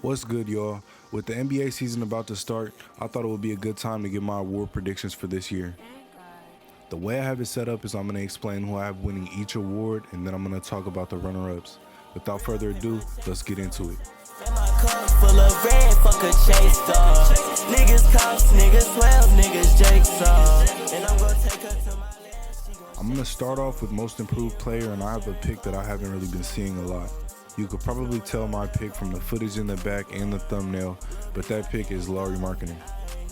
What's good, y'all? With the NBA season about to start, I thought it would be a good time to give my award predictions for this year. The way I have it set up is I'm going to explain who I have winning each award, and then I'm going to talk about the runner-ups. Without further ado, let's get into it. Full of red, fuck a chase dog. Niggas cops, niggas 12, niggas Jigsaw. And I'm gonna take her to my last. I'm going to start off with most improved player, and I have a pick that I haven't really been seeing a lot. You could probably tell my pick from the footage in the back and the thumbnail, but that pick is Lauri Markkanen.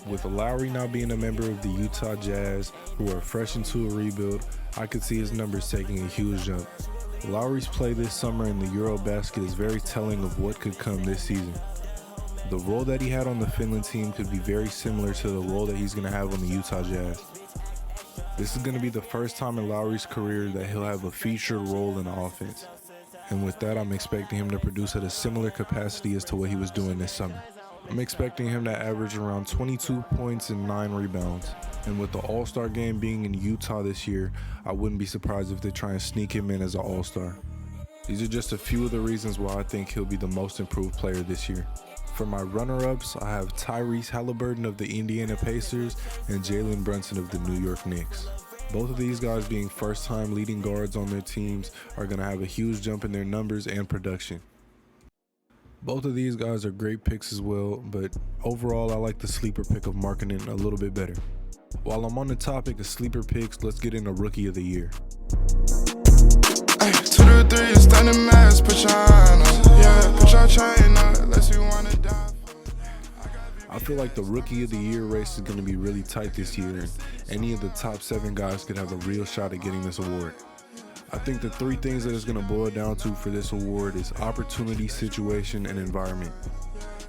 With Lauri now being a member of the Utah Jazz, who are fresh into a rebuild, I could see his numbers taking a huge jump. Lauri's play this summer in the Eurobasket is very telling of what could come this season. The role that he had on the Finland team could be very similar to the role that he's going to have on the Utah Jazz. This is going to be the first time in Lauri's career that he'll have a featured role in the offense. And with that, I'm expecting him to produce at a similar capacity as to what he was doing this summer. I'm expecting him to average around 22 points and 9 rebounds. And with the All-Star game being in Utah this year, I wouldn't be surprised if they try and sneak him in as an All-Star. These are just a few of the reasons why I think he'll be the most improved player this year. For my runner-ups, I have Tyrese Halliburton of the Indiana Pacers and Jalen Brunson of the New York Knicks. Both of these guys being first-time leading guards on their teams are going to have a huge jump in their numbers and production. Both of these guys are great picks as well, but overall I like the sleeper pick of Markkanen a little bit better. While I'm on the topic of sleeper picks, let's get into Rookie of the Year. Ay, 2 to 3, standing mass, put your hand on. Yeah, put your chain on, unless you wanna die. I feel like the Rookie of the Year race is going to be really tight this year, and any of the top 7 guys could have a real shot at getting this award. I think the 3 things that it's going to boil down to for this award is opportunity, situation, and environment.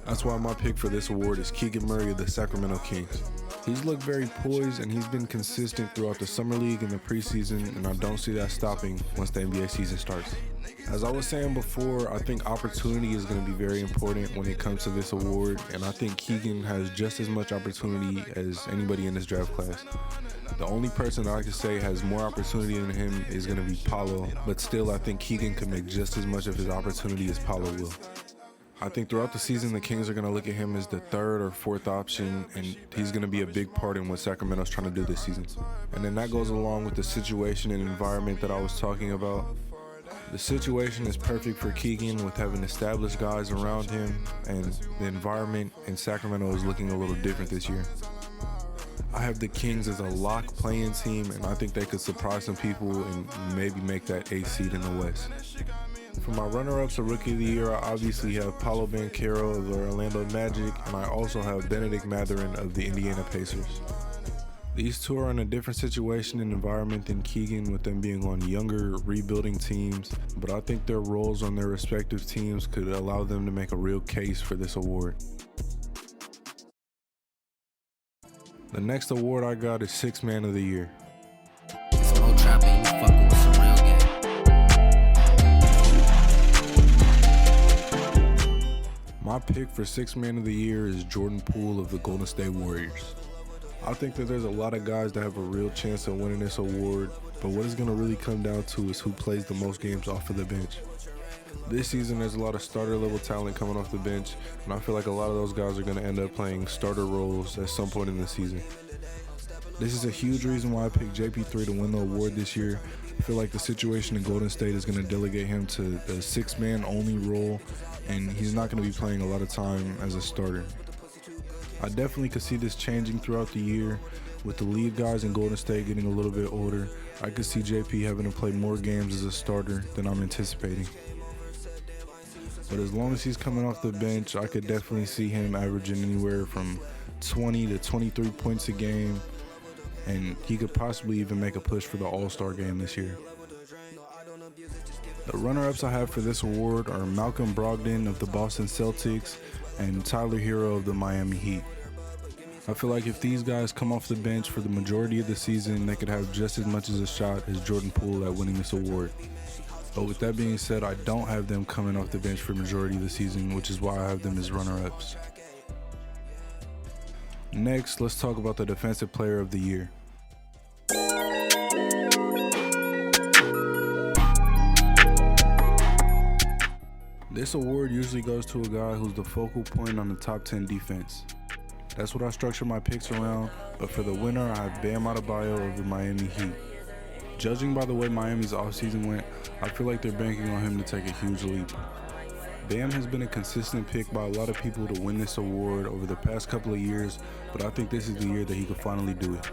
That's why my pick for this award is Keegan Murray of the Sacramento Kings. He's looked very poised and he's been consistent throughout the summer league and the preseason, and I don't see that stopping once the NBA season starts. As I was saying before, I think opportunity is going to be very important when it comes to this award, and I think Keegan has just as much opportunity as anybody in this draft class. The only person that I could say has more opportunity than him is going to be Paolo, but still I think Keegan can make just as much of his opportunity as Paolo will. I think throughout the season, the Kings are going to look at him as the 3rd or 4th option, and he's going to be a big part in what Sacramento's trying to do this season. And then that goes along with the situation and environment that I was talking about. The situation is perfect for Keegan with having established guys around him, and the environment in Sacramento is looking a little different this year. I have the Kings as a lock playing team, and I think they could surprise some people and maybe make that 8th seed in the West. For my runner-ups of Rookie of the Year, I obviously have Paolo Banchero of the Orlando Magic, and I also have Benedict Mathurin of the Indiana Pacers. These two are in a different situation and environment than Keegan, with them being on younger, rebuilding teams, but I think their roles on their respective teams could allow them to make a real case for this award. The next award I got is Sixth Man of the Year. Smoke trapping, you fucking with some real game. My pick for Sixth Man of the Year is Jordan Poole of the Golden State Warriors. I think that there's a lot of guys that have a real chance of winning this award, but what it's going to really come down to is who plays the most games off of the bench. This season, there's a lot of starter-level talent coming off the bench, and I feel like a lot of those guys are going to end up playing starter roles at some point in the season. This is a huge reason why I picked JP3 to win the award this year. I feel like the situation in Golden State is going to delegate him to the 6-man only role, and he's not going to be playing a lot of time as a starter. I definitely could see this changing throughout the year. With the lead guys in Golden State getting a little bit older, I could see JP having to play more games as a starter than I'm anticipating. But as long as he's coming off the bench, I could definitely see him averaging anywhere from 20 to 23 points a game, and he could possibly even make a push for the All-Star game this year. The runner-ups I have for this award are Malcolm Brogdon of the Boston Celtics and Tyler Hero of the Miami Heat. I feel like if these guys come off the bench for the majority of the season, they could have just as much as a shot as Jordan Poole at winning this award. But with that being said, I don't have them coming off the bench for the majority of the season, which is why I have them as runner-ups. Next, let's talk about the Defensive Player of the Year. This award usually goes to a guy who's the focal point on the top 10 defense. That's what I structure my picks around, but for the winner I have Bam Adebayo of the Miami Heat. Judging by the way Miami's offseason went, I feel like they're banking on him to take a huge leap. Bam has been a consistent pick by a lot of people to win this award over the past couple of years, but I think this is the year that he could finally do it.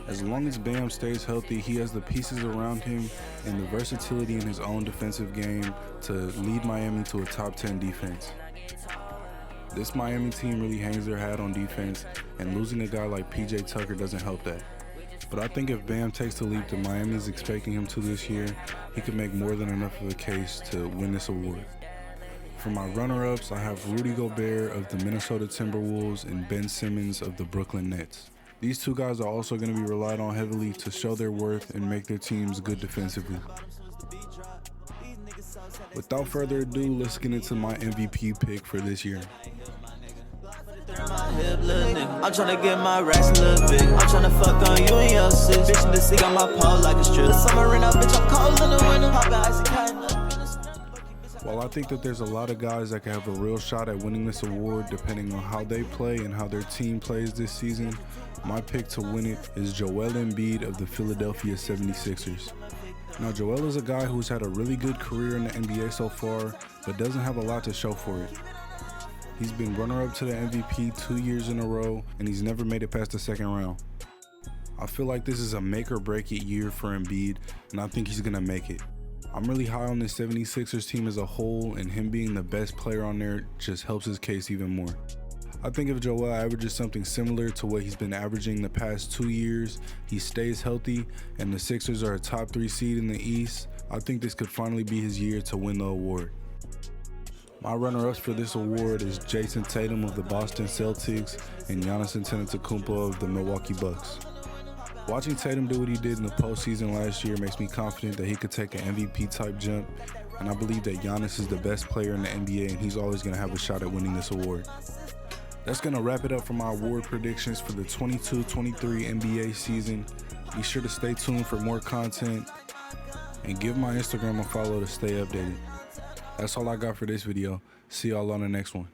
As long as Bam stays healthy, he has the pieces around him and the versatility in his own defensive game to lead Miami to a top 10 defense. This Miami team really hangs their hat on defense, and losing a guy like PJ Tucker doesn't help that. But I think if Bam takes the leap that Miami's expecting him to this year, he could make more than enough of a case to win this award. For my runner-ups, I have Rudy Gobert of the Minnesota Timberwolves and Ben Simmons of the Brooklyn Nets. These two guys are also going to be relied on heavily to show their worth and make their teams good defensively. Without further ado, let's get into my MVP pick for this year. I'm tryna get my racks a little bit. I'm tryna fuck on you and your sis. Bitch, the stick on my pole like a strip. The summer in up, bitch, I'm cold in the winter. Poppin' icy cotton. While I think that there's a lot of guys that can have a real shot at winning this award depending on how they play and how their team plays this season, my pick to win it is Joel Embiid of the Philadelphia 76ers. Now, Joel is a guy who's had a really good career in the NBA so far, but doesn't have a lot to show for it. He's been runner-up to the MVP 2 years in a row, and he's never made it past the second round. I feel like this is a make-or-break-it year for Embiid, and I think he's gonna make it. I'm really high on this 76ers team as a whole, and him being the best player on there just helps his case even more. I think if Joel averages something similar to what he's been averaging the past 2 years, he stays healthy, and the Sixers are a top 3 seed in the East, I think this could finally be his year to win the award. My runner-ups for this award is Jason Tatum of the Boston Celtics and Giannis Antetokounmpo of the Milwaukee Bucks. Watching Tatum do what he did in the postseason last year makes me confident that he could take an MVP type jump, and I believe that Giannis is the best player in the NBA and he's always going to have a shot at winning this award. That's going to wrap it up for my award predictions for the 22-23 NBA season. Be sure to stay tuned for more content and give my Instagram a follow to stay updated. That's all I got for this video. See y'all on the next one.